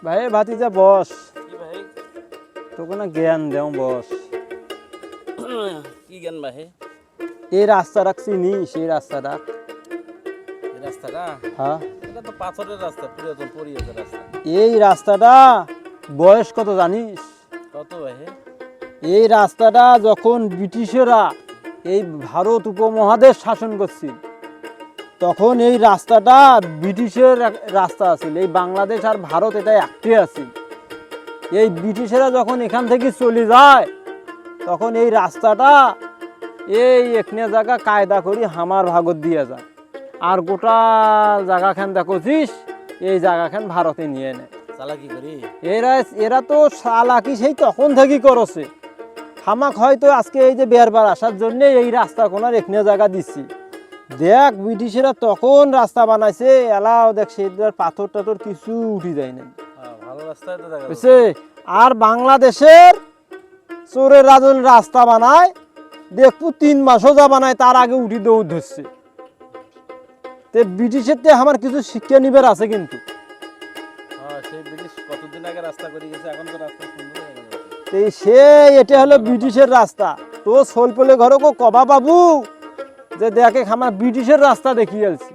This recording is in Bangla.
ভাই ভাতিজা বস কি ভাই তোকে না জ্ঞান দেও বস। কি জ্ঞান ভাই? এই রাস্তাটা চিনিস? এই রাস্তাটা এই রাস্তাটা হ্যাঁ, এটা তো পাথরের রাস্তা, পুরাতন পরিবেশের রাস্তা। এই রাস্তাটা বয়স কত জানিস? কত ভাই? এই রাস্তাটা যখন ব্রিটিশেরা এই ভারত উপমহাদেশ শাসন করছিল তখন এই রাস্তাটা ব্রিটিশের রাস্তা আছিল। এই বাংলাদেশ আর ভারত এটা একটি আছিল। এই ব্রিটিশেরা যখন এখান থেকে চলে যায় তখন এই রাস্তাটা এই এখানে জায়গা কায়দা করি হামার ভাগত দিয়ে যায়, আর গোটা জায়গাখান দেখছিস এই জায়গাখান ভারতে নিয়ে নেয়। চালাকি করি এরা তো চালাকি সেই তখন থেকেই করছে। হামাক হয়তো আজকে এই যে বেরবার আসার জন্য এই রাস্তা কোনার এখানে জায়গা দিচ্ছি। দেখ ব্রিটিশেরা তখন রাস্তা বানাইছে এলাও দেখ সেটার পাথর টাথর কিছু উঠি যায় না, ভালো রাস্তায় তো দেখা বুঝছে? আর বাংলাদেশের চোরের রাজন রাস্তা বানায় দেখবো 3 মাসও যা বানায় তার আগে উঠি দৌড় ধরছে। তে ব্রিটিশের তে আমার কিছু শিক্ষা নিবার আছে কিন্তু। সেই ব্রিটিশ কতদিন আগে রাস্তা করে গেছে, এখন তো রাস্তা সুন্দর হয়ে গেছে। সে এটা হলো ব্রিটিশের রাস্তা। তো সোল পেলে ঘরে কবা বাবু যে দেখে আমার ব্রিটিশের রাস্তা দেখিয়ে আসছি।